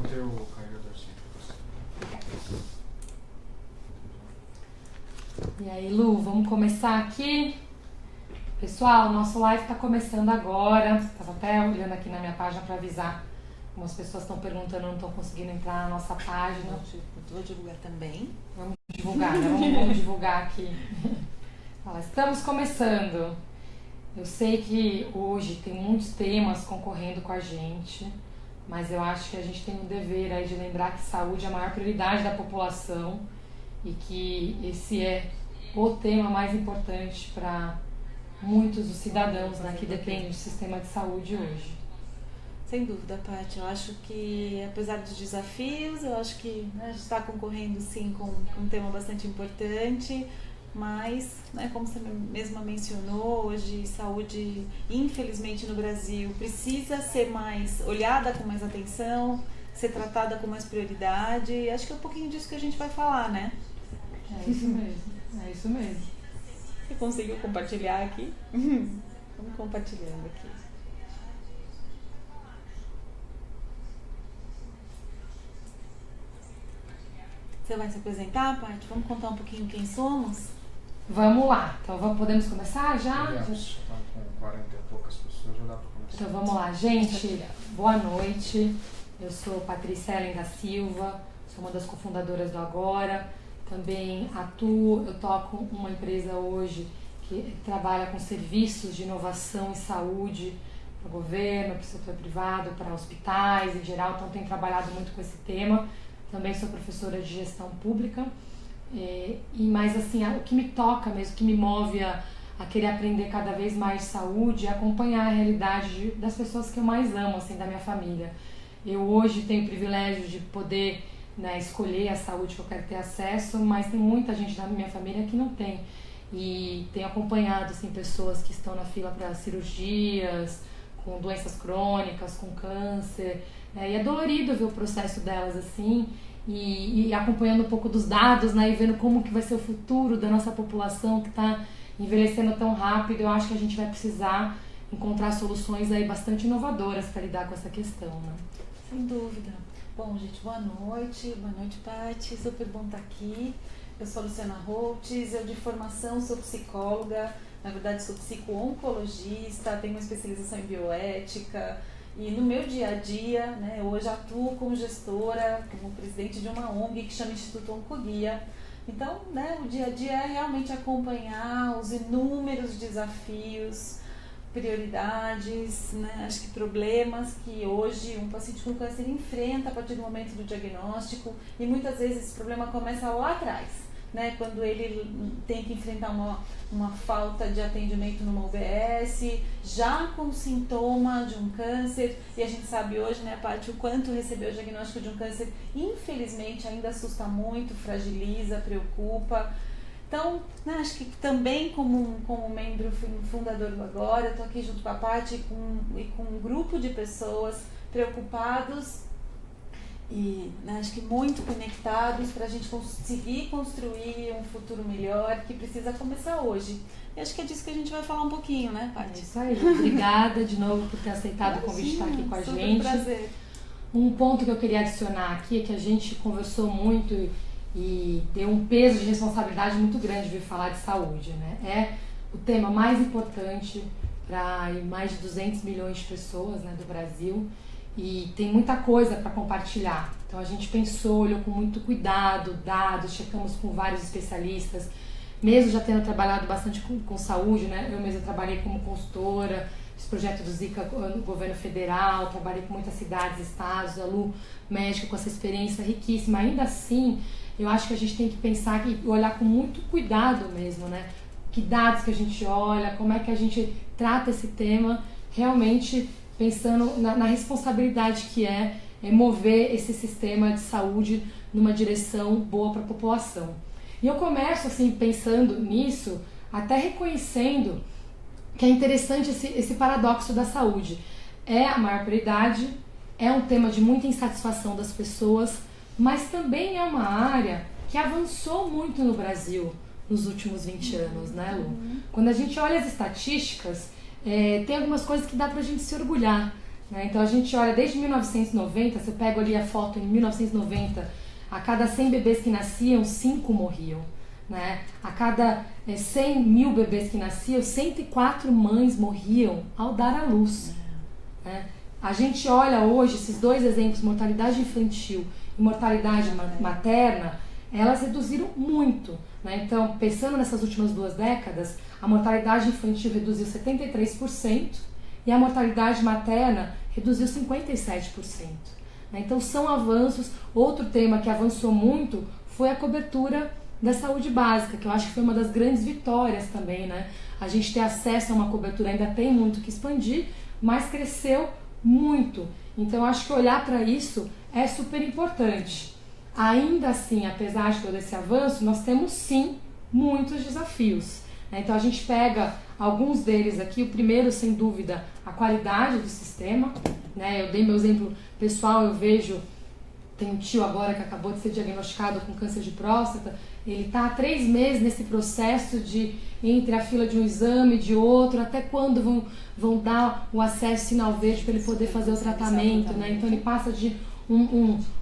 botei o carregador sim. E aí, Lu, vamos começar aqui? Pessoal, nosso live está começando agora. Estava até olhando aqui na minha página para avisar. Algumas pessoas estão perguntando, não estão conseguindo entrar na nossa página. Vou divulgar também. Vamos divulgar, né? Vamos divulgar aqui. Estamos começando. Eu sei que hoje tem muitos temas concorrendo com a gente, mas eu acho que a gente tem um dever aí de lembrar que saúde é a maior prioridade da população e que esse é o tema mais importante para muitos dos cidadãos, né, que dependem do sistema de saúde hoje. Sem dúvida, Paty. Eu acho que, apesar dos desafios, eu acho que, né, a gente está concorrendo sim com um tema bastante importante, mas, né, como você mesma mencionou, hoje saúde, infelizmente no Brasil, precisa ser mais olhada com mais atenção, ser tratada com mais prioridade, e acho que é um pouquinho disso que a gente vai falar, né? É isso mesmo, é isso mesmo. Você conseguiu compartilhar aqui? Vamos compartilhando aqui. Você vai se apresentar, Paty? Vamos contar um pouquinho quem somos? Vamos lá, então podemos começar já? Estamos com 40 e poucas pessoas, já dá para começar. Então vamos lá, gente, boa noite. Eu sou Patrícia Ellen da Silva, sou uma das cofundadoras do Agora. Também atuo, eu toco uma empresa hoje que trabalha com serviços de inovação em saúde para o governo, para o setor privado, para hospitais em geral, então tenho trabalhado muito com esse tema. Também sou professora de gestão pública, mas assim, o que me toca mesmo, o que me move a querer aprender cada vez mais saúde é acompanhar a realidade das pessoas que eu mais amo, assim, da minha família. Eu hoje tenho o privilégio de poder, né, escolher a saúde que eu quero ter acesso, mas tem muita gente da minha família que não tem. E tenho acompanhado assim, pessoas que estão na fila para cirurgias, com doenças crônicas, com câncer, e é dolorido ver o processo delas assim, e acompanhando um pouco dos dados, né, e vendo como que vai ser o futuro da nossa população que está envelhecendo tão rápido. Eu acho que a gente vai precisar encontrar soluções aí bastante inovadoras para lidar com essa questão, né? Sem dúvida. Bom, gente, boa noite, Paty, super bom estar aqui. Eu sou a Luciana Holtz, eu de formação sou psicóloga, na verdade sou psico-oncologista, tenho uma especialização em bioética e no meu dia a dia, né, hoje atuo como gestora, como presidente de uma ONG que chama Instituto Oncoguia. Então, né, o dia a dia é realmente acompanhar os inúmeros desafios, prioridades, né, acho que problemas que hoje um paciente com câncer enfrenta a partir do momento do diagnóstico, e muitas vezes esse problema começa lá atrás, né, quando ele tem que enfrentar uma falta de atendimento numa UBS, já com sintoma de um câncer, e a gente sabe hoje, né, Paty, o quanto receber o diagnóstico de um câncer, infelizmente, ainda assusta muito, fragiliza, preocupa. Então, né, acho que também como membro fundador do Agora, eu estou aqui junto com a Paty e com um grupo de pessoas preocupados e, né, acho que muito conectados para a gente conseguir construir um futuro melhor que precisa começar hoje. E acho que é disso que a gente vai falar um pouquinho, né, Paty? É isso aí. Obrigada de novo por ter aceitado o convite de estar aqui com a gente. Prazer. Um ponto que eu queria adicionar aqui é que a gente conversou muito e tem um peso de responsabilidade muito grande vir falar de saúde, né? É o tema mais importante para mais de 200 milhões de pessoas, né, do Brasil, e tem muita coisa para compartilhar. Então a gente pensou, olhou com muito cuidado, dados, checamos com vários especialistas, mesmo já tendo trabalhado bastante com saúde, né? Eu mesma trabalhei como consultora, esse projeto do Zika no governo federal, trabalhei com muitas cidades, estados, a Lu, médica, com essa experiência riquíssima. Ainda assim, eu acho que a gente tem que pensar e olhar com muito cuidado mesmo, né? Que dados que a gente olha, como é que a gente trata esse tema, realmente pensando na responsabilidade que é mover esse sistema de saúde numa direção boa para a população. E eu começo assim pensando nisso, até reconhecendo que é interessante esse paradoxo da saúde. É a maior prioridade, é um tema de muita insatisfação das pessoas, mas também é uma área que avançou muito no Brasil nos últimos 20 anos, né, Lu? Quando a gente olha as estatísticas, tem algumas coisas que dá pra gente se orgulhar. né? Então a gente olha desde 1990, se eu pego ali a foto em 1990, a cada 100 bebês que nasciam, 5 morriam. Né? A cada 100 mil bebês que nasciam, 104 mães morriam ao dar à luz. Né? A gente olha hoje esses dois exemplos, mortalidade infantil e mortalidade materna, elas reduziram muito. Né? Então, pensando nessas últimas 2 décadas, a mortalidade infantil reduziu 73% e a mortalidade materna reduziu 57%. Né? Então, são avanços. Outro tema que avançou muito foi a cobertura da saúde básica, que eu acho que foi uma das grandes vitórias também, né? A gente ter acesso a uma cobertura ainda tem muito que expandir, mas cresceu muito. Então, eu acho que olhar para isso é super importante. Ainda assim, apesar de todo esse avanço, nós temos sim muitos desafios. Né? Então, a gente pega alguns deles aqui. O primeiro, sem dúvida, a qualidade do sistema. Né? Eu dei meu exemplo pessoal, eu vejo, tem um tio agora que acabou de ser diagnosticado com câncer de próstata. Ele está há 3 meses nesse processo de entre a fila de um exame e de outro, até quando vão dar o acesso sinal verde para ele poder fazer o tratamento, né? Então ele passa de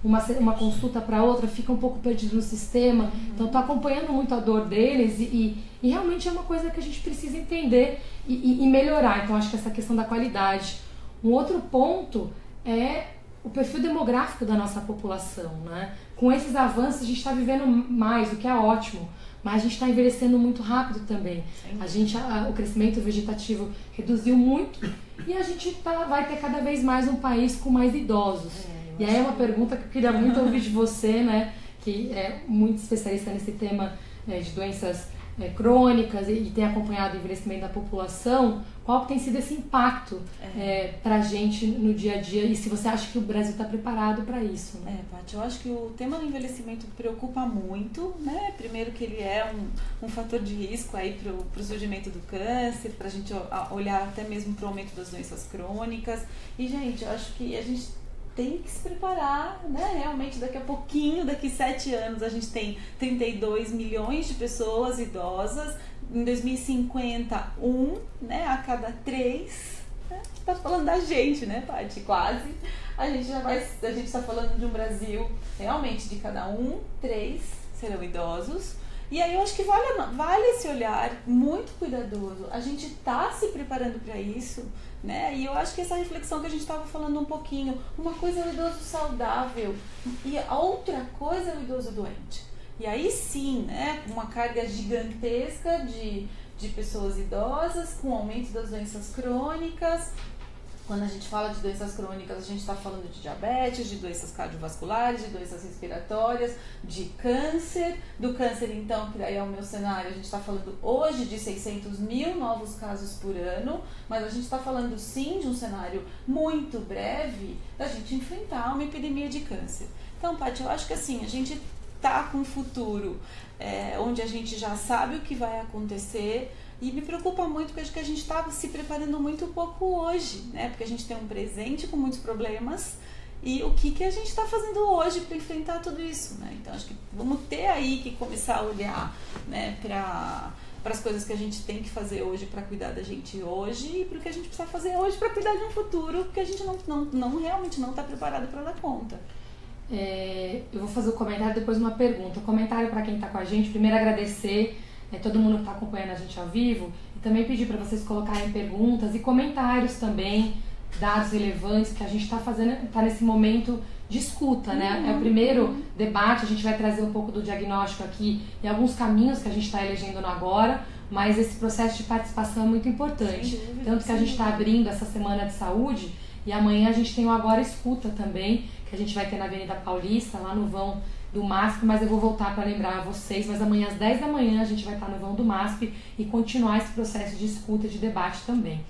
uma consulta para outra, fica um pouco perdido no sistema. Então estou acompanhando muito a dor deles e realmente é uma coisa que a gente precisa entender e melhorar. Então acho que essa questão da qualidade. Um outro ponto é o perfil demográfico da nossa população, né? Com esses avanços a gente está vivendo mais, o que é ótimo, mas a gente está envelhecendo muito rápido também. O crescimento vegetativo reduziu muito e a gente vai ter cada vez mais um país com mais idosos. E aí é uma pergunta que eu queria muito ouvir de você, né? Que é muito especialista nesse tema de doenças crônicas e tem acompanhado o envelhecimento da população. Qual tem sido esse impacto pra gente no dia a dia e se você acha que o Brasil está preparado para isso? Né? Paty, eu acho que o tema do envelhecimento preocupa muito, né? Primeiro que ele é um fator de risco aí pro surgimento do câncer, pra gente olhar até mesmo pro aumento das doenças crônicas. E, gente, eu acho que a gente tem que se preparar, né? Realmente daqui a pouquinho, daqui 7 anos, a gente tem 32 milhões de pessoas idosas. Em 2050, né, a cada 3, né? Tá falando da gente, né, Paty? Quase. A gente está falando de um Brasil realmente de cada 3 serão idosos. E aí eu acho que vale esse olhar muito cuidadoso. A gente está se preparando para isso, né? E eu acho que essa reflexão que a gente estava falando um pouquinho, uma coisa é o idoso saudável e a outra coisa é o idoso doente. E aí sim, né, uma carga gigantesca de pessoas idosas, com aumento das doenças crônicas. Quando a gente fala de doenças crônicas, a gente está falando de diabetes, de doenças cardiovasculares, de doenças respiratórias, de câncer. Do câncer, então, que daí é o meu cenário, a gente está falando hoje de 600 mil novos casos por ano, mas a gente está falando sim de um cenário muito breve da gente enfrentar uma epidemia de câncer. Então, Paty, eu acho que assim, a gente tá com um futuro onde a gente já sabe o que vai acontecer e me preocupa muito porque acho que a gente está se preparando muito pouco hoje, né? Porque a gente tem um presente com muitos problemas e o que a gente está fazendo hoje para enfrentar tudo isso, né? Então acho que vamos ter aí que começar a olhar, né, para as coisas que a gente tem que fazer hoje para cuidar da gente hoje e para o que a gente precisa fazer hoje para cuidar de um futuro que a gente realmente não está preparado para dar conta. Eu vou fazer o comentário, depois uma pergunta. O comentário para quem está com a gente, primeiro agradecer todo mundo que está acompanhando a gente ao vivo e também pedir para vocês colocarem perguntas e comentários também, dados relevantes que a gente está nesse momento de escuta, né? É o primeiro debate, a gente vai trazer um pouco do diagnóstico aqui e alguns caminhos que a gente está elegendo agora, mas esse processo de participação é muito importante. Tanto que a gente está abrindo essa semana de saúde e amanhã a gente tem o Agora Escuta também, que a gente vai ter na Avenida Paulista, lá no vão do MASP, mas eu vou voltar para lembrar a vocês, mas amanhã às 10 da manhã a gente vai estar no vão do MASP e continuar esse processo de escuta e de debate também.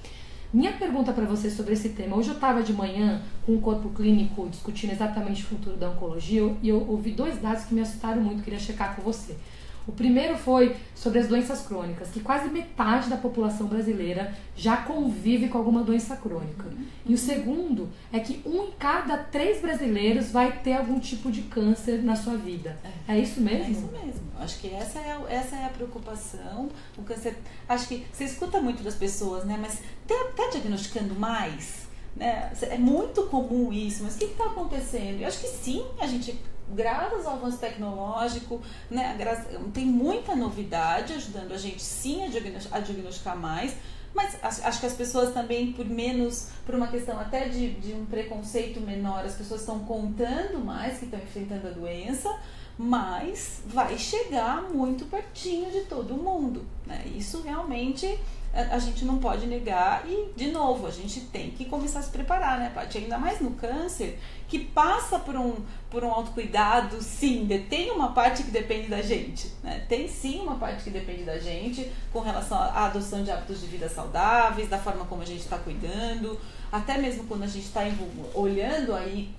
Minha pergunta para vocês sobre esse tema, hoje eu estava de manhã com o corpo clínico discutindo exatamente o futuro da oncologia e eu ouvi 2 dados que me assustaram muito, queria checar com você. O primeiro foi sobre as doenças crônicas, que quase metade da população brasileira já convive com alguma doença crônica. E o segundo é que 1 em cada 3 brasileiros vai ter algum tipo de câncer na sua vida. É isso mesmo? É isso mesmo. Acho que essa é a preocupação. O câncer, acho que você escuta muito das pessoas, né? Mas tá diagnosticando mais? né? É muito comum isso, mas o que está acontecendo? Eu acho que sim, a gente, graças ao avanço tecnológico, né, tem muita novidade ajudando a gente sim a diagnosticar mais, mas acho que as pessoas também, por uma questão até de um preconceito menor, as pessoas estão contando mais que estão enfrentando a doença, mas vai chegar muito pertinho de todo mundo, né? Isso realmente a gente não pode negar e, de novo, a gente tem que começar a se preparar, né, Paty? Ainda mais no câncer, que passa por um autocuidado, sim, tem uma parte que depende da gente, né? Tem sim uma parte que depende da gente com relação à adoção de hábitos de vida saudáveis, da forma como a gente está cuidando, até mesmo quando a gente está olhando aí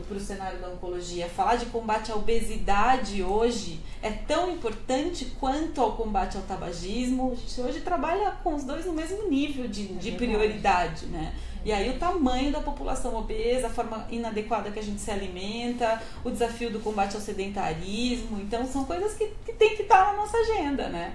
para o cenário da oncologia. Falar de combate à obesidade hoje é tão importante quanto ao combate ao tabagismo. A gente hoje trabalha com os dois no mesmo nível de prioridade, né? E aí o tamanho da população obesa, a forma inadequada que a gente se alimenta, o desafio do combate ao sedentarismo. Então são coisas que tem que estar na nossa agenda, né?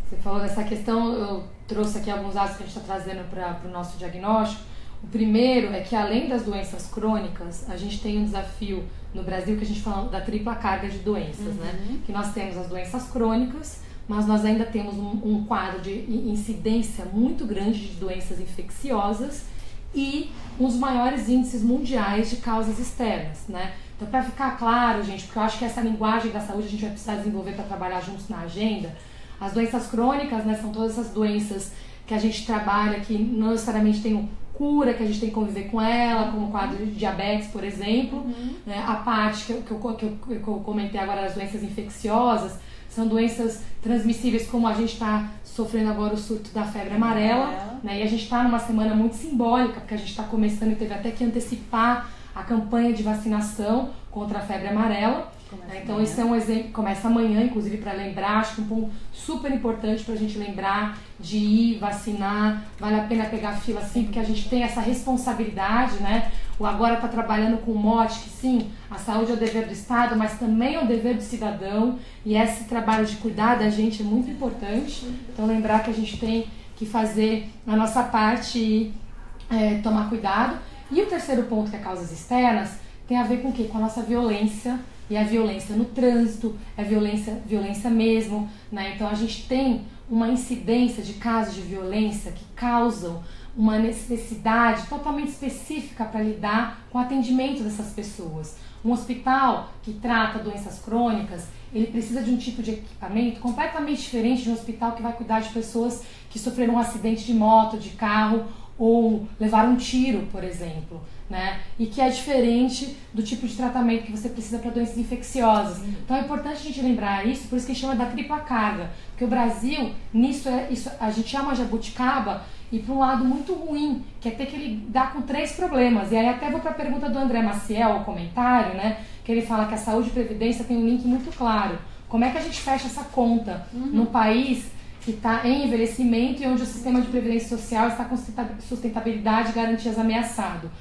Você falou dessa questão, eu trouxe aqui alguns dados que a gente está trazendo para o nosso diagnóstico. O primeiro é que, além das doenças crônicas, a gente tem um desafio no Brasil que a gente fala da tripla carga de doenças, né? Que nós temos as doenças crônicas, mas nós ainda temos um quadro de incidência muito grande de doenças infecciosas e os maiores índices mundiais de causas externas, né? Então, para ficar claro, gente, porque eu acho que essa linguagem da saúde a gente vai precisar desenvolver para trabalhar juntos na agenda, as doenças crônicas, né, são todas essas doenças que a gente trabalha, que não necessariamente tem cura, que a gente tem que conviver com ela, como o quadro de diabetes, por exemplo. Né? A parte que eu comentei agora, das doenças infecciosas, são doenças transmissíveis, como a gente está sofrendo agora o surto da febre amarela. Né? E a gente está numa semana muito simbólica, porque a gente está começando e teve até que antecipar a campanha de vacinação contra a febre amarela. Então isso é um exemplo, começa amanhã, inclusive, para lembrar, acho que um ponto super importante para a gente lembrar de ir vacinar, vale a pena pegar fila sim, porque a gente tem essa responsabilidade, né? O Agora está trabalhando com o mote que sim, a saúde é o dever do Estado, mas também é o dever do cidadão, e esse trabalho de cuidar da gente é muito importante, então lembrar que a gente tem que fazer a nossa parte e tomar cuidado. E o terceiro ponto, que é causas externas, tem a ver com o quê? Com a nossa violência. E a violência no trânsito, é violência mesmo, né? Então a gente tem uma incidência de casos de violência que causam uma necessidade totalmente específica para lidar com o atendimento dessas pessoas. Um hospital que trata doenças crônicas, ele precisa de um tipo de equipamento completamente diferente de um hospital que vai cuidar de pessoas que sofreram um acidente de moto, de carro, ou levaram um tiro, por exemplo, né? E que é diferente do tipo de tratamento que você precisa para doenças infecciosas. Então é importante a gente lembrar isso, por isso que a gente chama da tripla carga, porque o Brasil, nisso, a gente chama jabuticaba e para um lado muito ruim, que é ter que lidar com 3 problemas. E aí até vou para a pergunta do André Maciel, o comentário, né? Que ele fala que a saúde e previdência tem um link muito claro. Como é que a gente fecha essa conta num país que está em envelhecimento e onde o sistema de previdência social está com sustentabilidade e garantias ameaçado?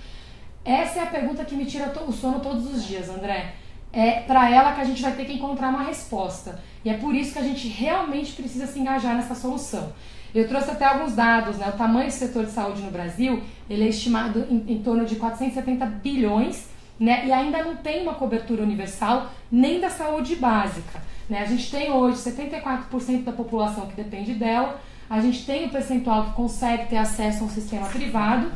Essa é a pergunta que me tira o sono todos os dias, André. É para ela que a gente vai ter que encontrar uma resposta. E é por isso que a gente realmente precisa se engajar nessa solução. Eu trouxe até alguns dados, né? O tamanho do setor de saúde no Brasil, ele é estimado em torno de 470 bilhões, né? E ainda não tem uma cobertura universal nem da saúde básica. Né? A gente tem hoje 74% da população que depende dela, a gente tem o percentual que consegue ter acesso a um sistema privado,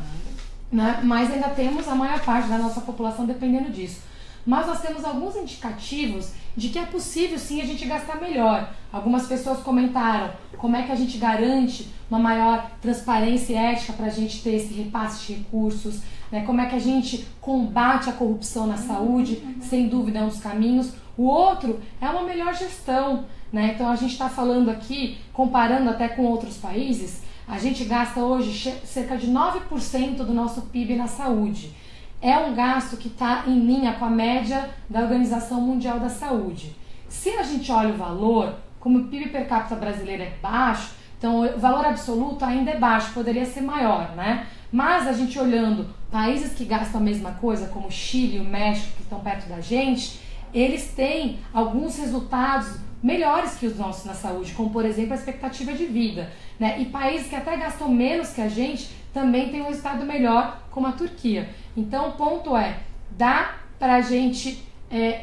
né? Mas ainda temos a maior parte da nossa população dependendo disso. Mas nós temos alguns indicativos de que é possível sim a gente gastar melhor. Algumas pessoas comentaram como é que a gente garante uma maior transparência e ética para a gente ter esse repasse de recursos, né? Como é que a gente combate a corrupção na saúde, sem dúvida é um dos caminhos. O outro é uma melhor gestão, né? Então a gente está falando aqui, comparando até com outros países, a gente gasta hoje cerca de 9% do nosso PIB na saúde. É um gasto que está em linha com a média da Organização Mundial da Saúde. Se a gente olha o valor, como o PIB per capita brasileiro é baixo, então o valor absoluto ainda é baixo, poderia ser maior, né? Mas a gente olhando países que gastam a mesma coisa, como o Chile e o México, que estão perto da gente, eles têm alguns resultados melhores que os nossos na saúde, como por exemplo a expectativa de vida, né? E países que até gastam menos que a gente também tem um resultado melhor, como a Turquia. Então o ponto é, dá pra gente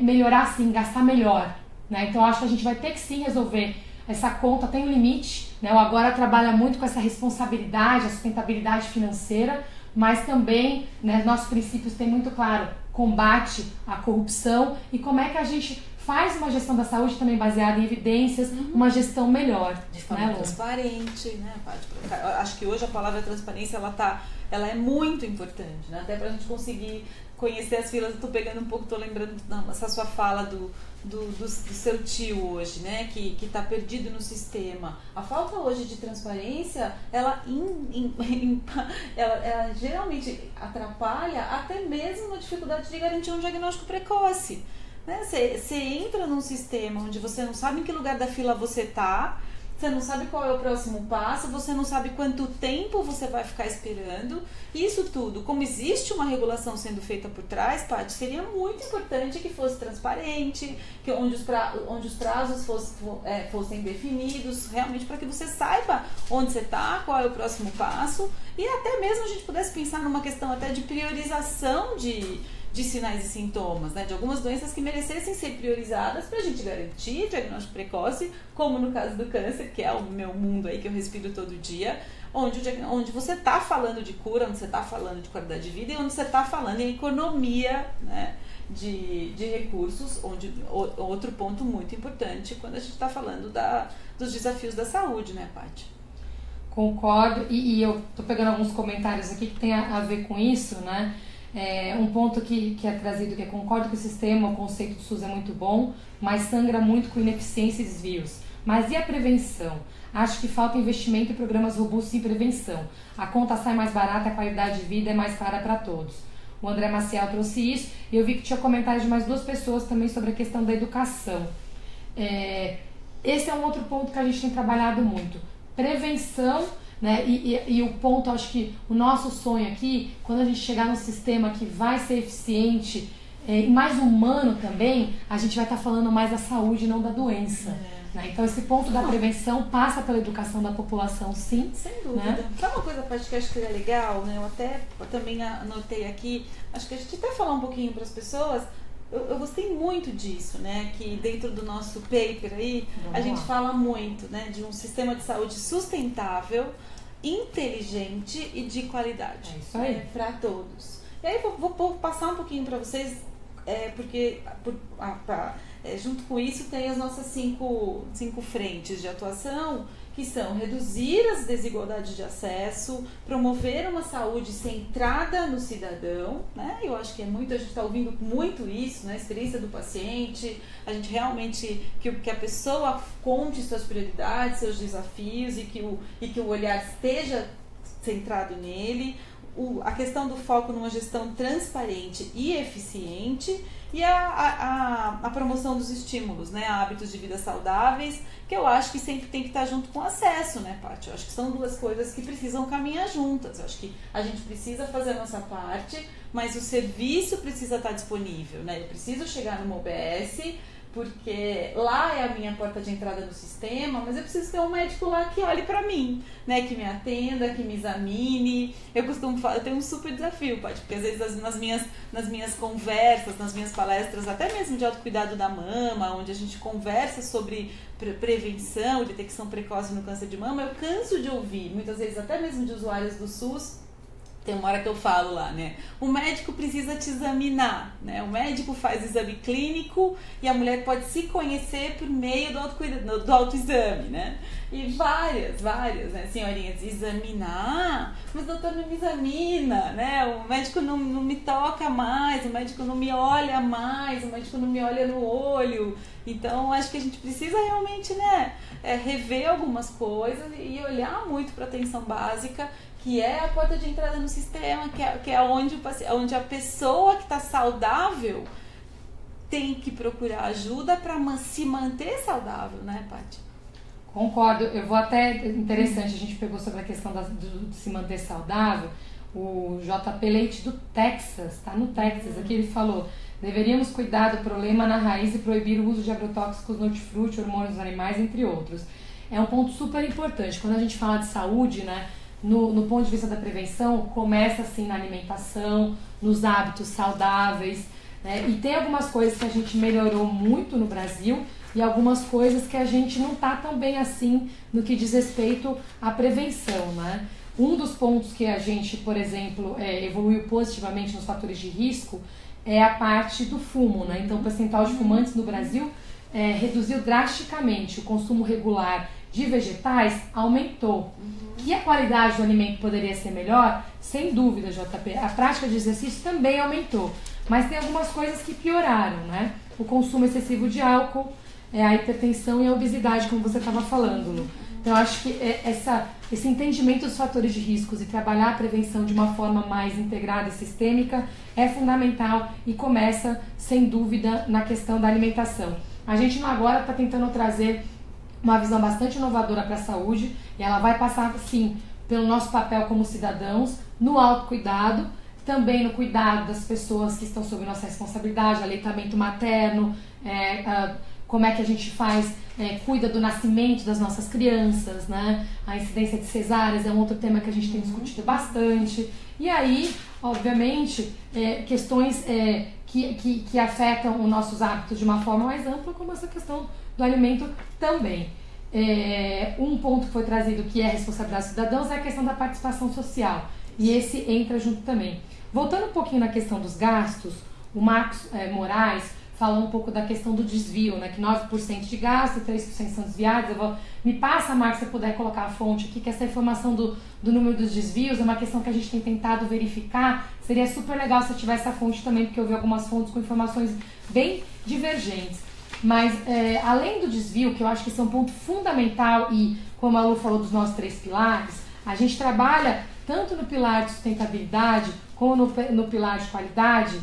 melhorar sim, gastar melhor, né? Então acho que a gente vai ter que sim resolver essa conta, tem um limite, né? O Agora trabalha muito com essa responsabilidade, a sustentabilidade financeira, mas também, né, nossos princípios têm muito claro, combate à corrupção e como é que a gente faz uma gestão da saúde também baseada em evidências, uma gestão melhor. De forma né, transparente, né, Paty? Acho que hoje a palavra transparência, ela é muito importante, né? Até pra gente conseguir conhecer as filas. Eu tô pegando um pouco, tô lembrando dessa sua fala do seu tio hoje, né, que tá perdido no sistema. A falta hoje de transparência, ela geralmente atrapalha até mesmo na dificuldade de garantir um diagnóstico precoce. Você entra num sistema onde você não sabe em que lugar da fila você tá, você não sabe qual é o próximo passo, você não sabe quanto tempo você vai ficar esperando. Isso tudo, como existe uma regulação sendo feita por trás, Paty, seria muito importante que fosse transparente, onde os prazos fossem definidos, realmente para que você saiba onde você está, qual é o próximo passo, e até mesmo a gente pudesse pensar numa questão até de priorização de sinais e sintomas, né, de algumas doenças que merecessem ser priorizadas para a gente garantir diagnóstico precoce, como no caso do câncer, que é o meu mundo aí que eu respiro todo dia, onde você está falando de cura, onde você está falando de qualidade de vida e onde você está falando em economia, né, de recursos, outro ponto muito importante quando a gente está falando dos desafios da saúde, né, Paty? Concordo, e eu tô pegando alguns comentários aqui que tem a ver com isso, né? Um ponto que é trazido, que concordo que o sistema, o conceito do SUS é muito bom, mas sangra muito com ineficiência e desvios. Mas e a prevenção? Acho que falta investimento em programas robustos em prevenção. A conta sai mais barata, a qualidade de vida é mais clara para todos. O André Maciel trouxe isso e eu vi que tinha comentários de mais 2 pessoas também sobre a questão da educação. Esse é um outro ponto que a gente tem trabalhado muito. Prevenção, né? E o ponto, acho que o nosso sonho aqui, quando a gente chegar num sistema que vai ser eficiente e mais humano também, a gente vai estar falando mais da saúde e não da doença. Né? Então esse ponto da prevenção passa pela educação da população, sim. Sem dúvida. Né? Sabe uma coisa, Paty, que eu acho que é legal, né? Eu também anotei aqui, acho que a gente até falar um pouquinho para as pessoas. Eu gostei muito disso, né? Que dentro do nosso paper aí, a gente fala muito, né, de um sistema de saúde sustentável, inteligente e de qualidade. É isso aí. Né, para todos. E aí vou passar um pouquinho para vocês, porque junto com isso tem as nossas cinco frentes de atuação, que são reduzir as desigualdades de acesso, promover uma saúde centrada no cidadão, né? Eu acho que a gente está ouvindo muito isso, né? A experiência do paciente, a gente realmente, que a pessoa conte suas prioridades, seus desafios e que o olhar esteja centrado nele, a questão do foco numa gestão transparente e eficiente e a promoção dos estímulos, né, a hábitos de vida saudáveis, que eu acho que sempre tem que estar junto com o acesso, né, Paty? Eu acho que são 2 coisas que precisam caminhar juntas. Eu acho que a gente precisa fazer a nossa parte, mas o serviço precisa estar disponível, né? Eu preciso chegar numa OBS, porque lá é a minha porta de entrada no sistema, mas eu preciso ter um médico lá que olhe pra mim, né, que me atenda, que me examine. Eu costumo falar, eu tenho um super desafio, Paty, porque às vezes nas minhas conversas, nas minhas palestras, até mesmo de autocuidado da mama, onde a gente conversa sobre prevenção e detecção precoce no câncer de mama, eu canso de ouvir, muitas vezes até mesmo de usuários do SUS. Tem uma hora que eu falo lá, né? O médico precisa te examinar, né? O médico faz exame clínico e a mulher pode se conhecer por meio do autoexame, né? E várias, né, senhorinhas, examinar, mas o doutor não me examina, né? O médico não me toca mais, o médico não me olha mais, o médico não me olha no olho. Então, acho que a gente precisa realmente, né, rever algumas coisas e olhar muito para a atenção básica, que é a porta de entrada no sistema, que é onde a pessoa que está saudável tem que procurar ajuda para se manter saudável, né, Paty? Concordo. Eu vou até... Interessante, a gente pegou sobre a questão de se manter saudável. O JP Leite do Texas, tá no Texas, aqui ele falou: deveríamos cuidar do problema na raiz e proibir o uso de agrotóxicos no hortifruti, hormônios animais, entre outros. É um ponto super importante. Quando a gente fala de saúde, né, no ponto de vista da prevenção, começa assim na alimentação, nos hábitos saudáveis, né? E tem algumas coisas que a gente melhorou muito no Brasil e algumas coisas que a gente não está tão bem assim no que diz respeito à prevenção, né? Um dos pontos que a gente, por exemplo, evoluiu positivamente nos fatores de risco é a parte do fumo, né? Então, o percentual de fumantes no Brasil reduziu drasticamente. O consumo regular de vegetais aumentou. Que a qualidade do alimento poderia ser melhor? Sem dúvida, JP. A prática de exercício também aumentou. Mas tem algumas coisas que pioraram, né? O consumo excessivo de álcool, a hipertensão e a obesidade, como você estava falando, Lu. Então, eu acho que esse entendimento dos fatores de riscos e trabalhar a prevenção de uma forma mais integrada e sistêmica é fundamental e começa, sem dúvida, na questão da alimentação. A gente agora está tentando trazer uma visão bastante inovadora para a saúde e ela vai passar, sim, pelo nosso papel como cidadãos, no autocuidado, também no cuidado das pessoas que estão sob nossa responsabilidade, aleitamento materno, como é que a gente cuida do nascimento das nossas crianças, né? A incidência de cesáreas é um outro tema que a gente tem discutido bastante. E aí, obviamente, questões que afetam os nossos hábitos de uma forma mais ampla, como essa questão do alimento também. Um ponto que foi trazido que é a responsabilidade dos cidadãos é a questão da participação social. E esse entra junto também. Voltando um pouquinho na questão dos gastos, o Marcos Moraes falou um pouco da questão do desvio, né? Que 9% de gasto, 3% são desviados. Me passa, Marcos, se você puder colocar a fonte aqui, que essa informação do número dos desvios é uma questão que a gente tem tentado verificar. Seria super legal se eu tivesse a fonte também, porque eu vi algumas fontes com informações bem divergentes. Mas, além do desvio, que eu acho que esse é um ponto fundamental, e como a Lu falou dos nossos 3 pilares, a gente trabalha tanto no pilar de sustentabilidade como no pilar de qualidade,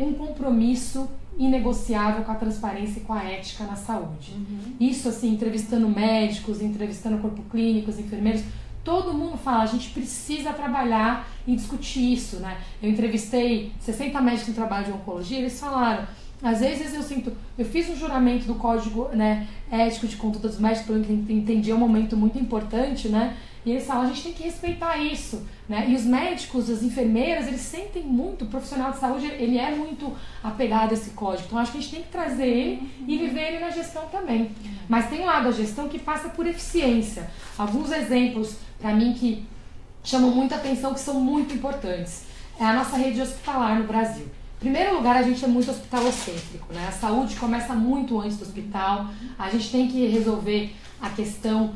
um compromisso inegociável com a transparência e com a ética na saúde. Isso, assim, entrevistando médicos, entrevistando corpo clínicos, enfermeiros, todo mundo fala, a gente precisa trabalhar e discutir isso, né? Eu entrevistei 60 médicos no trabalho de oncologia, eles falaram, às vezes eu fiz um juramento do código, né, ético de conduta dos médicos, porque eu entendi, é um momento muito importante, né? E eles falam, a gente tem que respeitar isso, né? E os médicos, as enfermeiras, eles sentem muito, o profissional de saúde, ele é muito apegado a esse código. Então, acho que a gente tem que trazer ele e viver ele na gestão também. Mas tem um lado da gestão que passa por eficiência. Alguns exemplos, para mim, que chamam muita atenção, que são muito importantes. É a nossa rede hospitalar no Brasil. Em primeiro lugar, a gente é muito hospitalocêntrico, né? A saúde começa muito antes do hospital. A gente tem que resolver a questão...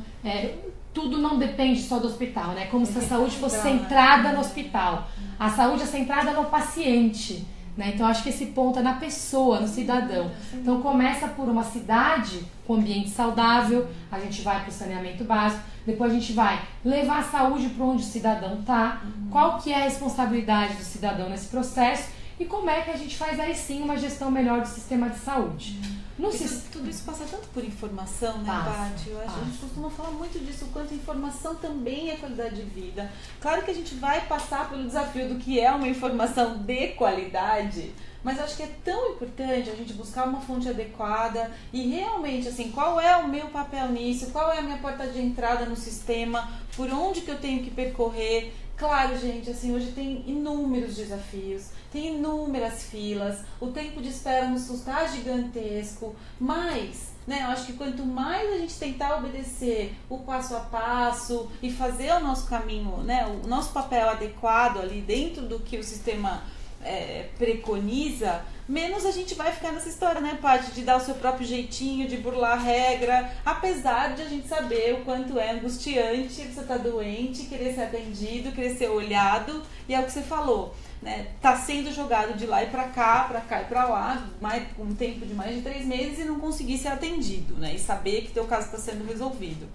tudo não depende só do hospital, né? Como se a saúde fosse centrada no hospital. A saúde é centrada no paciente, né? Então, acho que esse ponto é na pessoa, no cidadão. Então, começa por uma cidade com ambiente saudável, a gente vai para o saneamento básico, depois a gente vai levar a saúde para onde o cidadão está, qual que é a responsabilidade do cidadão nesse processo e como é que a gente faz aí sim uma gestão melhor do sistema de saúde. Tudo isso passa tanto por informação, né, Paty? A gente costuma falar muito disso, o quanto informação também é qualidade de vida. Claro que a gente vai passar pelo desafio do que é uma informação de qualidade, mas eu acho que é tão importante a gente buscar uma fonte adequada e realmente, assim, qual é o meu papel nisso, qual é a minha porta de entrada no sistema, por onde que eu tenho que percorrer. Claro, gente, assim, hoje tem inúmeros desafios, tem inúmeras filas, o tempo de espera no SUS está gigantesco, mas, né, eu acho que quanto mais a gente tentar obedecer o passo a passo e fazer o nosso caminho, né, o nosso papel adequado ali dentro do que o sistema preconiza, menos a gente vai ficar nessa história, né, Paty, de dar o seu próprio jeitinho, de burlar a regra, apesar de a gente saber o quanto é angustiante você tá doente, querer ser atendido, querer ser olhado, e é o que você falou, né, tá sendo jogado de lá e pra cá e pra lá, com um tempo de mais de 3 meses e não conseguir ser atendido, né, e saber que teu caso está sendo resolvido.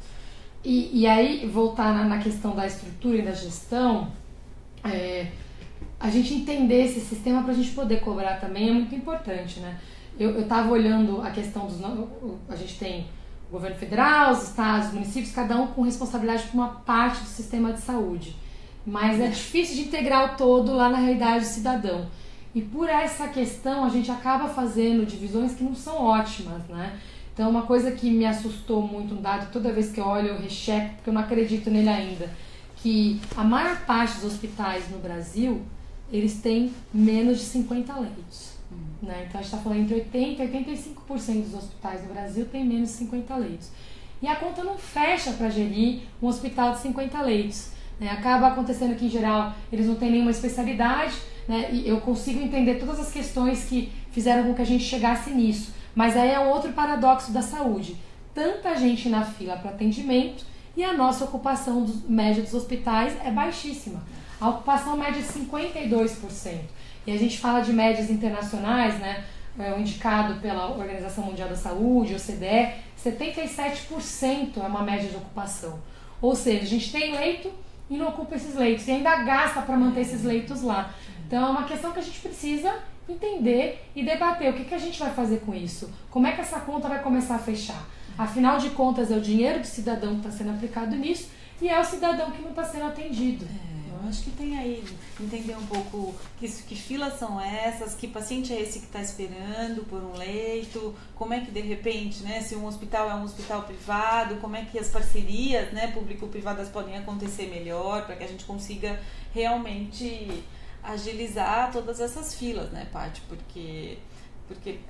E aí, voltar na questão da estrutura e da gestão, a gente entender esse sistema para a gente poder cobrar também é muito importante, né? Eu estava olhando a questão a gente tem o governo federal, os estados, os municípios, cada um com responsabilidade por uma parte do sistema de saúde. Mas é difícil de integrar o todo lá na realidade do cidadão. E por essa questão a gente acaba fazendo divisões que não são ótimas, né? Então uma coisa que me assustou muito, um dado, toda vez que eu olho eu recheco, porque eu não acredito nele ainda, que a maior parte dos hospitais no Brasil, eles têm menos de 50 leitos. Né? Então a gente está falando entre 80% e 85% dos hospitais no Brasil tem menos de 50 leitos. E a conta não fecha para gerir um hospital de 50 leitos. Né? Acaba acontecendo que, em geral, eles não têm nenhuma especialidade, né? E eu consigo entender todas as questões que fizeram com que a gente chegasse nisso. Mas aí é um outro paradoxo da saúde. Tanta gente na fila para atendimento e a nossa ocupação média dos hospitais é baixíssima. A ocupação média é 52%. E a gente fala de médias internacionais, né? O indicado pela Organização Mundial da Saúde, OCDE, 77% é uma média de ocupação. Ou seja, a gente tem leito e não ocupa esses leitos. E ainda gasta para manter esses leitos lá. Então é uma questão que a gente precisa entender e debater. O que a gente vai fazer com isso? Como é que essa conta vai começar a fechar? Afinal de contas, é o dinheiro do cidadão que está sendo aplicado nisso e é o cidadão que não está sendo atendido. Eu acho que tem aí, entender um pouco que filas são essas, que paciente é esse que está esperando por um leito, como é que de repente, né, se um hospital é um hospital privado, como é que as parcerias, né, público-privadas podem acontecer melhor para que a gente consiga realmente agilizar todas essas filas, né, Paty? Porque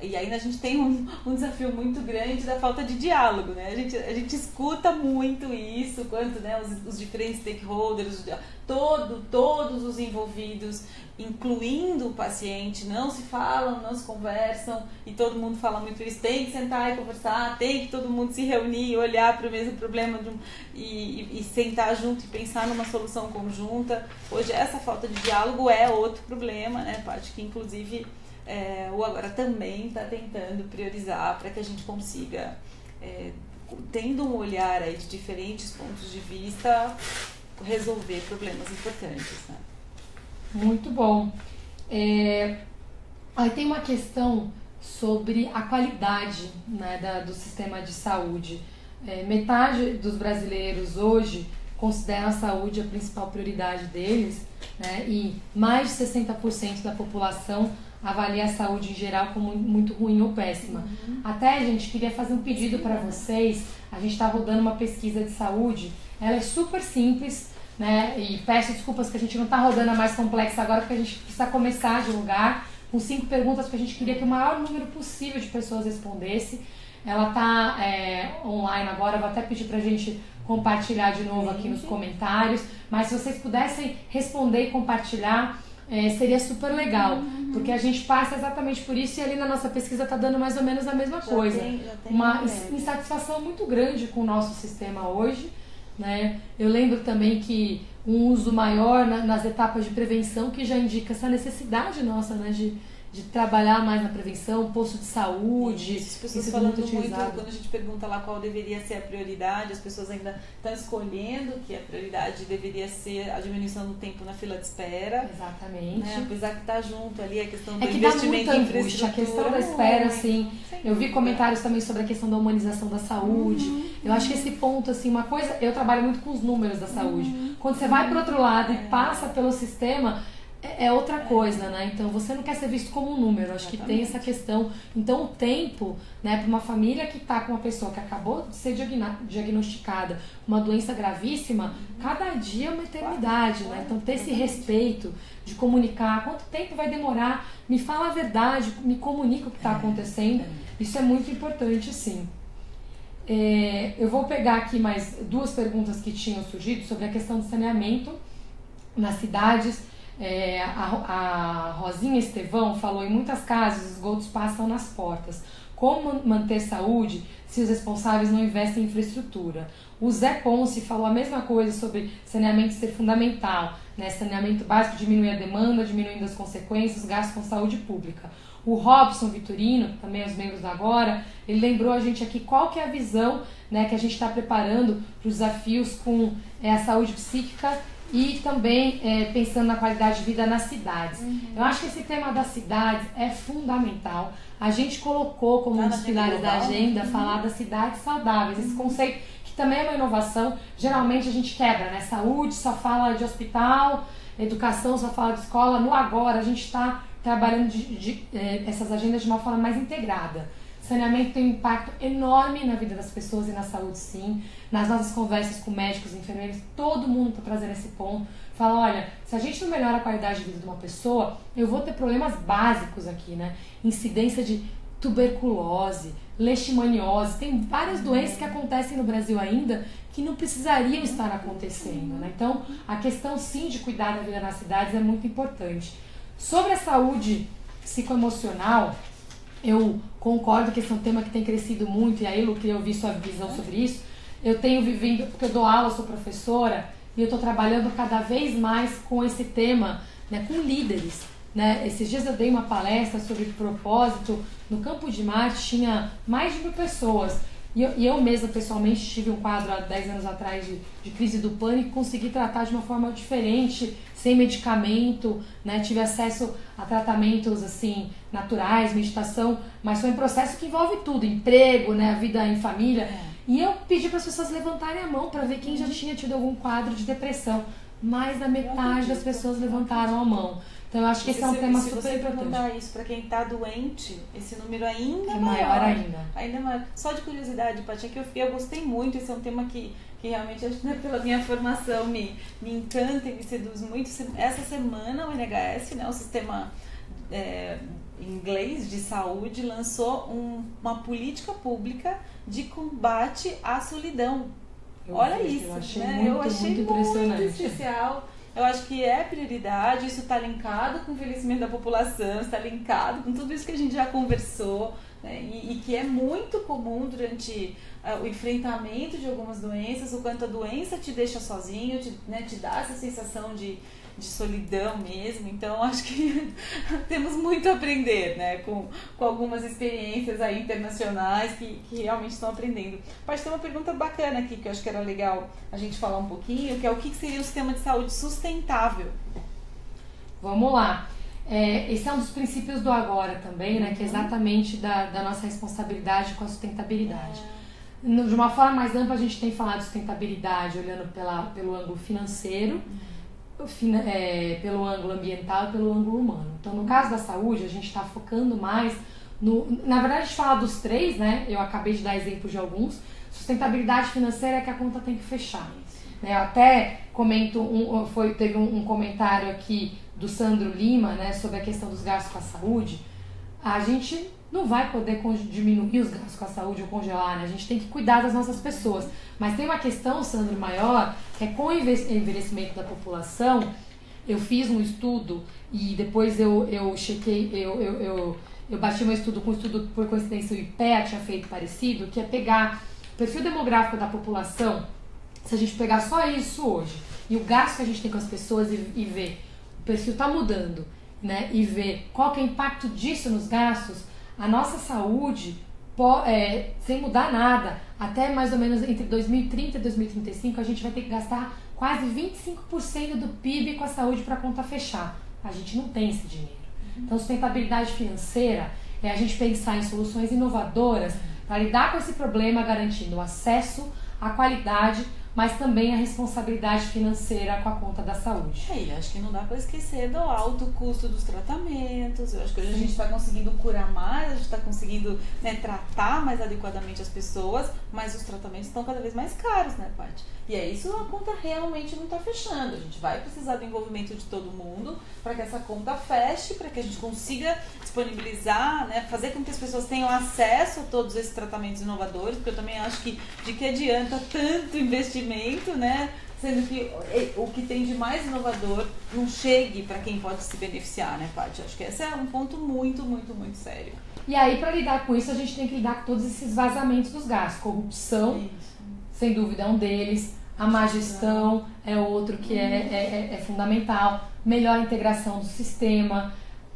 e ainda a gente tem um desafio muito grande da falta de diálogo, né? A gente escuta muito isso, quanto, né, os diferentes stakeholders, todos os envolvidos, incluindo o paciente, não se falam, não se conversam, e todo mundo fala muito isso, tem que sentar e conversar, tem que todo mundo se reunir e olhar para o mesmo problema e sentar junto e pensar numa solução conjunta. Hoje essa falta de diálogo é outro problema, né, Paty, que inclusive o Agora também está tentando priorizar para que a gente consiga, tendo um olhar aí de diferentes pontos de vista, resolver problemas importantes, né? Muito bom. Aí tem uma questão sobre a qualidade, né, do sistema de saúde. Metade dos brasileiros hoje consideram a saúde a principal prioridade deles, né, e mais de 60% da população avalia a saúde em geral como muito ruim ou péssima. Até, gente, queria fazer um pedido para vocês. A gente está rodando uma pesquisa de saúde. Ela é super simples, né? E peço desculpas que a gente não está rodando a mais complexa agora, porque a gente precisa começar a divulgar com 5 perguntas, porque a gente queria que o maior número possível de pessoas respondesse. Ela está online agora. Vou até pedir para a gente compartilhar de novo aqui nos comentários. Mas se vocês pudessem responder e compartilhar, seria super legal, porque a gente passa exatamente por isso, e ali na nossa pesquisa está dando mais ou menos a mesma coisa. Já tem uma insatisfação muito grande com o nosso sistema hoje, né? Eu lembro também que um uso maior nas etapas de prevenção, que já indica essa necessidade nossa, né, de trabalhar mais na prevenção, posto de saúde. As pessoas isso falando muito utilizado. quando a gente pergunta lá qual deveria ser a prioridade, as pessoas ainda estão escolhendo que a prioridade deveria ser a diminuição do tempo na fila de espera. Exatamente. Né? Apesar que está junto ali a questão do que dá investimento muita em angústia, infraestrutura. a questão da espera, assim. Eu vi dúvida. comentários também sobre a questão da humanização da saúde. Eu acho que esse ponto, assim, uma coisa, eu trabalho muito com os números da saúde. Quando você vai para outro lado e passa pelo sistema, é outra coisa, né? Então você não quer ser visto como um número. Acho que tem essa questão. Então o tempo, né, para uma família que está com uma pessoa que acabou de ser diagnosticada com uma doença gravíssima, cada dia é uma eternidade, né? Então ter esse respeito de comunicar, quanto tempo vai demorar, me fala a verdade, me comunica o que está acontecendo. Isso é muito importante, sim. Eu vou pegar aqui mais 2 perguntas que tinham surgido sobre a questão do saneamento nas cidades. A Rosinha Estevão falou: em muitas casas os esgotos passam nas portas. Como manter saúde se os responsáveis não investem em infraestrutura? O Zé Ponce falou a mesma coisa sobre saneamento ser fundamental, né? Saneamento básico diminui a demanda, diminuindo as consequências, os gastos com saúde pública. O Robson Vitorino, também os membros da Agora, ele lembrou a gente aqui qual que é a visão, né, que a gente está preparando para os desafios com a saúde psíquica e também pensando na qualidade de vida nas cidades. Eu acho que esse tema das cidades é fundamental. A gente colocou como um dos pilares da agenda falar das cidades saudáveis. Esse conceito que também é uma inovação. Geralmente a gente quebra, né? Saúde só fala de hospital, educação só fala de escola. No Agora a gente está trabalhando essas agendas de uma forma mais integrada. Saneamento tem um impacto enorme na vida das pessoas e na saúde, sim. Nas nossas conversas com médicos e enfermeiros, todo mundo está trazendo esse ponto. Fala, olha, se a gente não melhora a qualidade de vida de uma pessoa, eu vou ter problemas básicos aqui, né? Incidência de tuberculose, leishmaniose, tem várias doenças que acontecem no Brasil ainda que não precisariam estar acontecendo, né? Então, a questão, sim, de cuidar da vida nas cidades é muito importante. Sobre a saúde psicoemocional, eu concordo que esse é um tema que tem crescido muito, e aí, Lu, queria ouvir sua visão sobre isso. Eu tenho vivido, porque eu dou aula, eu sou professora, e eu estou trabalhando cada vez mais com esse tema, né, com líderes. Né? Esses dias eu dei uma palestra sobre propósito, no Campo de Marte tinha mais de 1000 pessoas. E eu mesma, pessoalmente, tive um quadro há 10 anos atrás de crise do pânico, consegui tratar de uma forma diferente, sem medicamento, né? Tive acesso a tratamentos assim, naturais, meditação, mas foi um processo que envolve tudo, emprego, né? A vida em família. E eu pedi para as pessoas levantarem a mão para ver quem já tinha tido algum quadro de depressão. Mais da metade das pessoas levantaram a mão. Então eu acho que esse é um tema super importante. Se você perguntar isso para quem está doente, esse número ainda é maior ainda. Ainda maior. Só de curiosidade, Paty, que eu gostei muito, esse é um tema que realmente, acho que pela minha formação, me encanta e me seduz muito. Essa semana o NHS, né, o sistema inglês de saúde, lançou uma política pública de combate à solidão. Olha isso, eu achei muito impressionante. Muito especial. Eu acho que é prioridade, isso está linkado com o envelhecimento da população, está linkado com tudo isso que a gente já conversou, né? E que é muito comum durante o enfrentamento de algumas doenças, o quanto a doença te deixa sozinho, te dá essa sensação de solidão mesmo. Então acho que temos muito a aprender, né, com algumas experiências aí internacionais que realmente estão aprendendo. Pode ter uma pergunta bacana aqui que eu acho que era legal a gente falar um pouquinho, que é o que seria o sistema de saúde sustentável. Vamos lá. Esse é um dos princípios do agora também, né, que é exatamente da nossa responsabilidade com a sustentabilidade. De uma forma mais ampla, a gente tem falado de sustentabilidade olhando pelo ângulo financeiro, pelo ângulo ambiental e pelo ângulo humano. Então, no caso da saúde, a gente está focando mais na verdade, a gente fala dos três, né? Eu acabei de dar exemplo de alguns. Sustentabilidade financeira é que a conta tem que fechar. Né? Eu até comento, teve um comentário aqui do Sandro Lima, né, sobre a questão dos gastos com a saúde. A gente não vai poder diminuir os gastos com a saúde ou congelar, né? A gente tem que cuidar das nossas pessoas. Mas tem uma questão, Sandro, maior, que é com o envelhecimento da população. Eu fiz um estudo e depois eu chequei, eu bati um estudo com um estudo, por coincidência, o IPEA tinha feito parecido, que é pegar o perfil demográfico da população, se a gente pegar só isso hoje, e o gasto que a gente tem com as pessoas e ver o perfil está mudando, né, e ver qual que é o impacto disso nos gastos, a nossa saúde, sem mudar nada, até mais ou menos entre 2030 e 2035, a gente vai ter que gastar quase 25% do PIB com a saúde para a conta fechar. A gente não tem esse dinheiro. Então, sustentabilidade financeira é a gente pensar em soluções inovadoras para lidar com esse problema, garantindo o acesso, a qualidade, mas também a responsabilidade financeira com a conta da saúde. Acho que não dá para esquecer do alto custo dos tratamentos. Eu acho que hoje a gente está conseguindo curar mais, a gente está conseguindo, né, tratar mais adequadamente as pessoas, mas os tratamentos estão cada vez mais caros, né, Paty? E é isso, a conta realmente não está fechando. A gente vai precisar do envolvimento de todo mundo para que essa conta feche, para que a gente consiga disponibilizar, né, fazer com que as pessoas tenham acesso a todos esses tratamentos inovadores, porque eu também acho que de que adianta tanto investimento, né, sendo que o que tem de mais inovador não chegue para quem pode se beneficiar, né, Paty? Acho que esse é um ponto muito, muito, muito sério. E aí, para lidar com isso, a gente tem que lidar com todos esses vazamentos dos gastos. Corrupção, sem dúvida, é um deles. A má gestão é outro que é fundamental. Melhor integração do sistema.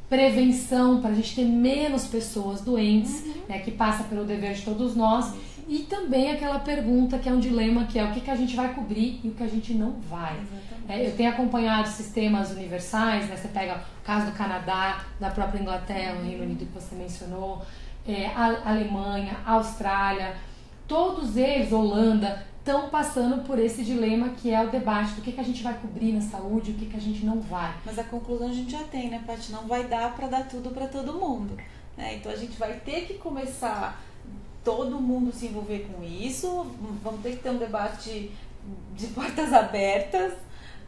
Prevenção, para a gente ter menos pessoas doentes, né, que passa pelo dever de todos nós. E também aquela pergunta que é um dilema, que é o que a gente vai cobrir e o que a gente não vai. Eu tenho acompanhado sistemas universais, né? Você pega o caso do Canadá, da própria Inglaterra, o Reino Unido que você mencionou, a Alemanha, a Austrália, todos eles, Holanda, estão passando por esse dilema que é o debate do que a gente vai cobrir na saúde e o que a gente não vai. Mas a conclusão a gente já tem, né, Paty? Não vai dar para dar tudo para todo mundo. né? Então a gente vai ter que começar todo mundo se envolver com isso, vamos ter que ter um debate de portas abertas,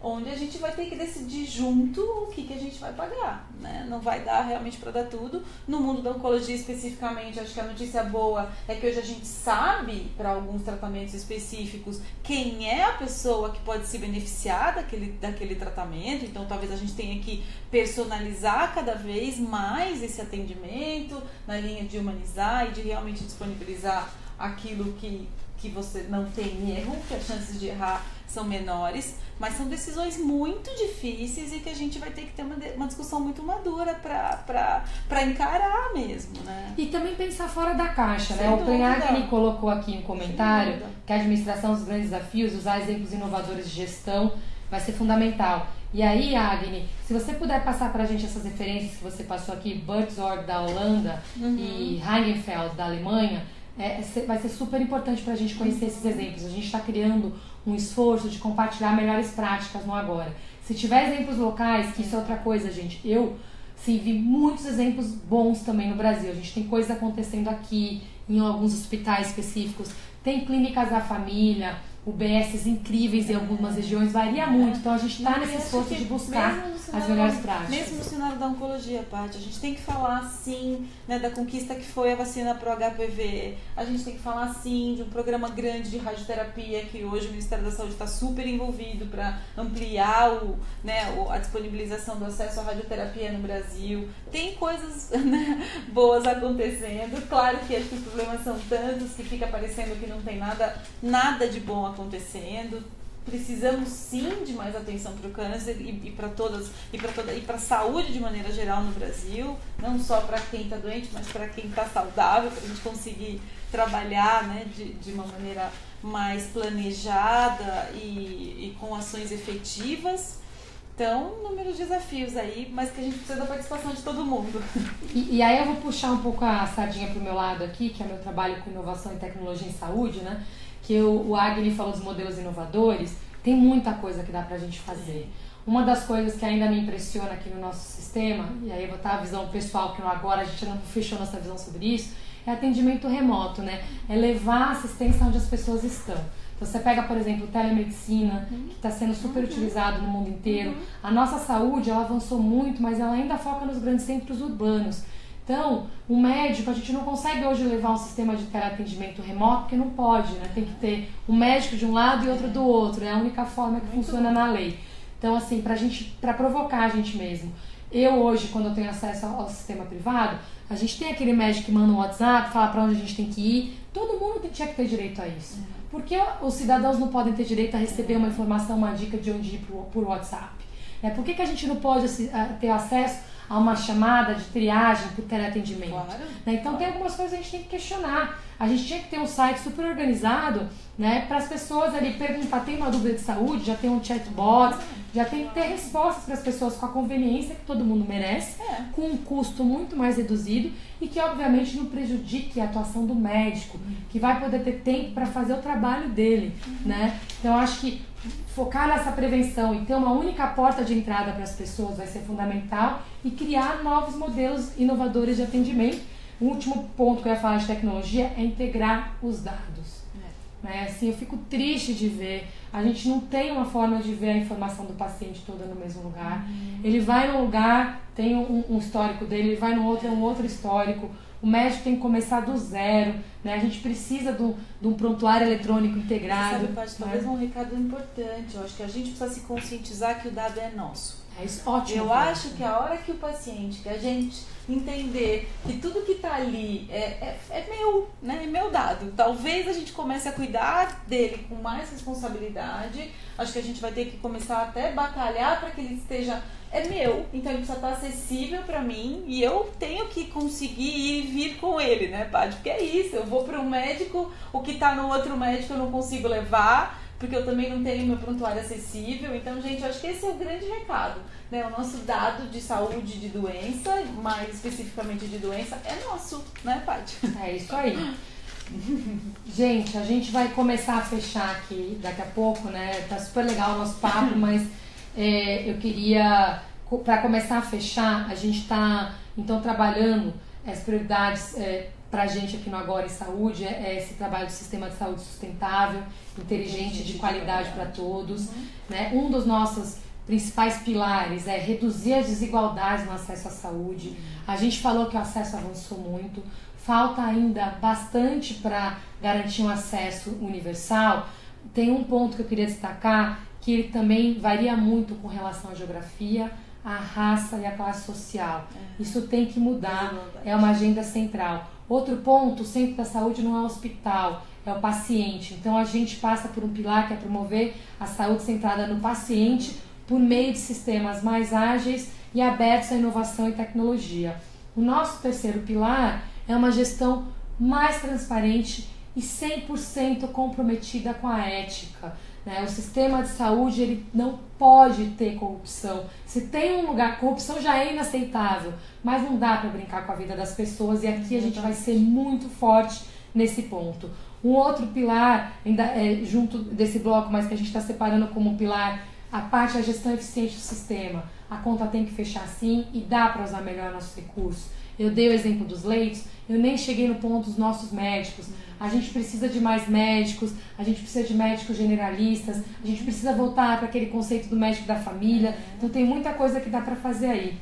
onde a gente vai ter que decidir junto o que a gente vai pagar, né? Não vai dar realmente para dar tudo. No mundo da oncologia especificamente, acho que a notícia boa é que hoje a gente sabe, para alguns tratamentos específicos, quem é a pessoa que pode se beneficiar daquele tratamento. Então talvez a gente tenha que personalizar cada vez mais esse atendimento, na linha de humanizar e de realmente disponibilizar aquilo que você não tem erro, que as chances de errar são menores, mas são decisões muito difíceis e que a gente vai ter que ter uma discussão muito madura para encarar mesmo, né? E também pensar fora da caixa, né? Sem O Penagni dúvida. colocou aqui um comentário que a administração dos grandes desafios, usar exemplos inovadores de gestão, vai ser fundamental. E aí, Agni, se você puder passar pra gente essas referências que você passou aqui, Buurtzorg da Holanda e Heingenfeld da Alemanha, vai ser super importante para a gente conhecer esses exemplos. A gente está criando um esforço de compartilhar melhores práticas no agora. Se tiver exemplos locais, que isso é outra coisa, gente. Eu vi muitos exemplos bons também no Brasil. A gente tem coisas acontecendo aqui, em alguns hospitais específicos. Tem clínicas da família, UBSs incríveis em algumas regiões, varia muito. Então a gente está nesse esforço de buscar as melhores práticas. Mesmo no cenário da oncologia, Paty, a gente tem que falar sim, né, da conquista que foi a vacina para o HPV. A gente tem que falar sim de um programa grande de radioterapia que hoje o Ministério da Saúde está super envolvido para ampliar a disponibilização do acesso à radioterapia no Brasil. Tem coisas, né, boas acontecendo. Claro que acho que os problemas são tantos que fica parecendo que não tem nada de bom acontecendo. Precisamos sim de mais atenção para o câncer e para a saúde de maneira geral no Brasil, não só para quem está doente, mas para quem está saudável, para a gente conseguir trabalhar, né, de uma maneira mais planejada e com ações efetivas. Então, inúmeros desafios aí, mas que a gente precisa da participação de todo mundo. E aí eu vou puxar um pouco a sardinha para o meu lado aqui, que é meu trabalho com inovação e tecnologia em saúde, né? Que o Agni falou dos modelos inovadores, tem muita coisa que dá pra gente fazer. Uma das coisas que ainda me impressiona aqui no nosso sistema, e aí eu vou dar a visão pessoal, que agora a gente não fechou nossa visão sobre isso, é atendimento remoto, né? É levar a assistência onde as pessoas estão. Então você pega, por exemplo, telemedicina, que está sendo super utilizado no mundo inteiro. A nossa saúde, ela avançou muito, mas ela ainda foca nos grandes centros urbanos. Então, o médico, a gente não consegue hoje levar um sistema de teleatendimento remoto, porque não pode, né? Tem que ter um médico de um lado e outro do outro. É a única forma que funciona na lei. Então, assim, para provocar a gente mesmo. Eu hoje, quando eu tenho acesso ao sistema privado, a gente tem aquele médico que manda um WhatsApp, fala para onde a gente tem que ir. Todo mundo tinha que ter direito a isso. Por que os cidadãos não podem ter direito a receber uma informação, uma dica de onde ir por WhatsApp? Por que a gente não pode ter acesso a uma chamada de triagem por teleatendimento? Claro, então tem algumas coisas que a gente tem que questionar. A gente tinha que ter um site super organizado, né, para as pessoas ali perguntar, tem uma dúvida de saúde, já tem um chatbot, já tem que ter respostas para as pessoas com a conveniência que todo mundo merece, com um custo muito mais reduzido e que obviamente não prejudique a atuação do médico, que vai poder ter tempo para fazer o trabalho dele, né? Então acho que focar nessa prevenção e ter uma única porta de entrada para as pessoas vai ser fundamental e criar novos modelos inovadores de atendimento. O último ponto que eu ia falar de tecnologia é integrar os dados. Né? Assim, eu fico triste de ver, a gente não tem uma forma de ver a informação do paciente toda no mesmo lugar. Ele vai num lugar, tem um histórico dele, ele vai no outro, é um outro histórico. O médico tem que começar do zero, né? A gente precisa de um prontuário eletrônico integrado. Sabe, Paty, talvez um recado importante. Eu acho que a gente precisa se conscientizar que o dado é nosso. É isso, ótimo. Eu acho que a hora que o paciente, que a gente entender que tudo que está ali é meu, né? É meu dado. Talvez a gente comece a cuidar dele com mais responsabilidade. Acho que a gente vai ter que começar até a batalhar para que ele esteja... É meu, então ele precisa estar acessível para mim e eu tenho que conseguir ir e vir com ele, né, Paty? Porque é isso, eu vou para um médico, o que está no outro médico eu não consigo levar, porque eu também não tenho meu prontuário acessível. Então, gente, eu acho que esse é o grande recado, né? O nosso dado de saúde de doença, mais especificamente de doença, é nosso, né, Paty? É isso aí. Gente, a gente vai começar a fechar aqui daqui a pouco, né? Tá super legal o nosso papo, mas eu queria, para começar a fechar, a gente tá então trabalhando as prioridades para a gente aqui no Agora em Saúde é esse trabalho do sistema de saúde sustentável, inteligente, de qualidade para todos. Né? Um dos nossos principais pilares é reduzir as desigualdades no acesso à saúde. A gente falou que o acesso avançou muito, falta ainda bastante para garantir um acesso universal. Tem um ponto que eu queria destacar, que ele também varia muito com relação à geografia, à raça e à classe social. Isso tem que mudar, é uma agenda central. Outro ponto, o centro da saúde não é o hospital, é o paciente. Então a gente passa por um pilar que é promover a saúde centrada no paciente por meio de sistemas mais ágeis e abertos à inovação e tecnologia. O nosso terceiro pilar é uma gestão mais transparente e 100% comprometida com a ética. Né? O sistema de saúde ele não pode ter corrupção. Se tem um lugar, corrupção já é inaceitável, mas não dá para brincar com a vida das pessoas, e aqui a gente vai ser muito forte nesse ponto. Um outro pilar, ainda junto desse bloco, mas que a gente está separando como pilar, a parte da gestão eficiente do sistema. A conta tem que fechar sim e dá para usar melhor nossos recursos. Eu dei o exemplo dos leitos, eu nem cheguei no ponto dos nossos médicos. A gente precisa de mais médicos, a gente precisa de médicos generalistas, a gente precisa voltar para aquele conceito do médico da família. Então tem muita coisa que dá para fazer aí.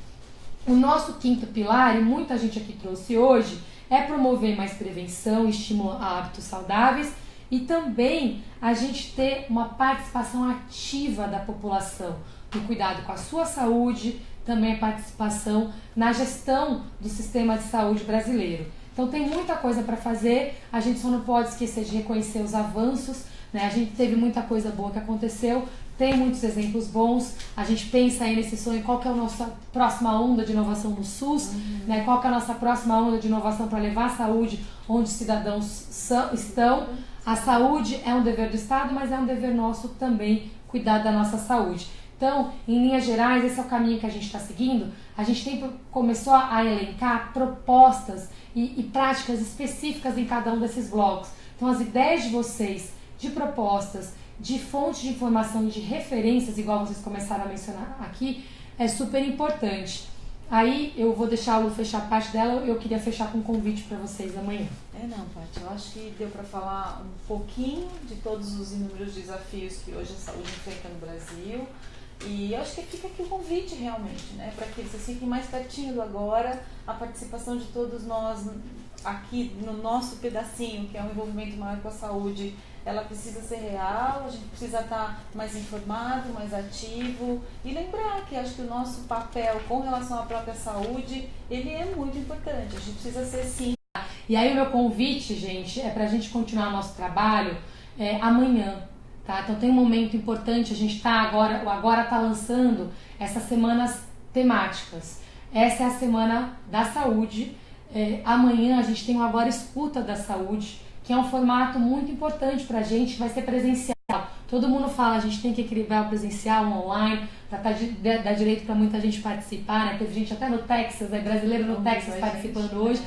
O nosso quinto pilar, e muita gente aqui trouxe hoje, é promover mais prevenção e estímulo a hábitos saudáveis e também a gente ter uma participação ativa da população no cuidado com a sua saúde, também a participação na gestão do sistema de saúde brasileiro. Então tem muita coisa para fazer, a gente só não pode esquecer de reconhecer os avanços, né? A gente teve muita coisa boa que aconteceu, tem muitos exemplos bons, a gente pensa aí nesse sonho, qual que é a nossa próxima onda de inovação no SUS, né? Qual que é a nossa próxima onda de inovação para levar a saúde onde os cidadãos estão. A saúde é um dever do Estado, mas é um dever nosso também cuidar da nossa saúde. Então, em linhas gerais, esse é o caminho que a gente está seguindo. A gente começou a elencar propostas e práticas específicas em cada um desses blocos. Então, as ideias de vocês, de propostas, de fontes de informação e de referências, igual vocês começaram a mencionar aqui, é super importante. Aí, eu vou deixar a Lu fechar a parte dela, eu queria fechar com um convite para vocês amanhã. Não, Paty, eu acho que deu para falar um pouquinho de todos os inúmeros desafios que hoje a saúde enfrenta no Brasil. E eu acho que fica aqui o convite realmente, né, para que vocês fiquem mais pertinho do agora, a participação de todos nós aqui no nosso pedacinho, que é um envolvimento maior com a saúde, ela precisa ser real, a gente precisa estar mais informado, mais ativo e lembrar que acho que o nosso papel com relação à própria saúde, ele é muito importante, a gente precisa ser sim. E aí o meu convite, gente, é para a gente continuar nosso trabalho amanhã. Tá? Então tem um momento importante, a gente está o Agora está lançando essas semanas temáticas. Essa é a semana da saúde. Amanhã a gente tem o Agora Escuta da Saúde, que é um formato muito importante para a gente, vai ser presencial. Todo mundo fala, a gente tem que equilibrar o presencial, o online, para dar direito para muita gente participar, né? Teve gente até no Texas, brasileiro no Texas participando hoje.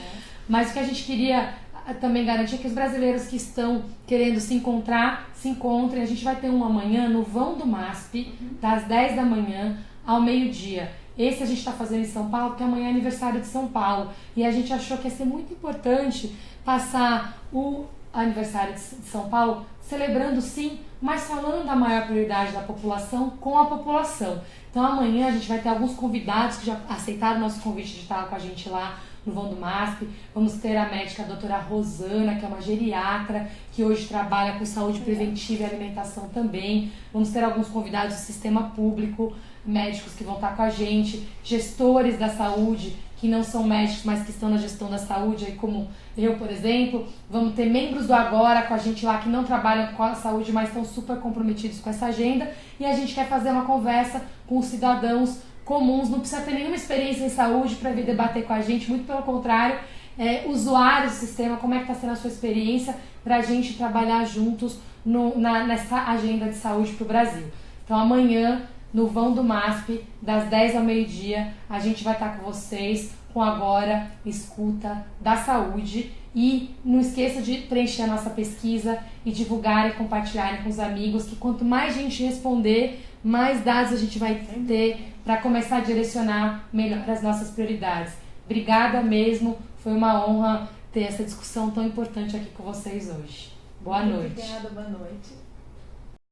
Mas o que a gente queria também garantir que os brasileiros que estão querendo se encontrar, se encontrem. A gente vai ter um amanhã no vão do MASP, das 10 da manhã ao meio-dia. Esse a gente está fazendo em São Paulo, porque amanhã é aniversário de São Paulo. E a gente achou que ia ser muito importante passar o aniversário de São Paulo celebrando sim, mas falando da maior prioridade da população com a população. Então amanhã a gente vai ter alguns convidados que já aceitaram o nosso convite de estar com a gente lá no vão do MASP. Vamos ter a médica a doutora Rosana, que é uma geriatra, que hoje trabalha com saúde preventiva e alimentação também. Vamos ter alguns convidados do sistema público, médicos que vão estar com a gente, gestores da saúde, que não são médicos, mas que estão na gestão da saúde, aí como eu, por exemplo. Vamos ter membros do Agora com a gente lá, que não trabalham com a saúde, mas estão super comprometidos com essa agenda. E a gente quer fazer uma conversa com os cidadãos comuns, não precisa ter nenhuma experiência em saúde para vir debater com a gente, muito pelo contrário, usuários do sistema, como é que está sendo a sua experiência, para a gente trabalhar juntos nessa agenda de saúde para o Brasil. Então amanhã, no vão do MASP, das 10 ao meio-dia, a gente vai estar com vocês com Agora Escuta da Saúde. E não esqueça de preencher a nossa pesquisa e divulgar e compartilhar com os amigos, que quanto mais gente responder, mais dados a gente vai ter para começar a direcionar melhor as nossas prioridades. Obrigada mesmo, Foi uma honra ter essa discussão tão importante aqui com vocês hoje. Boa noite. Obrigada, boa noite.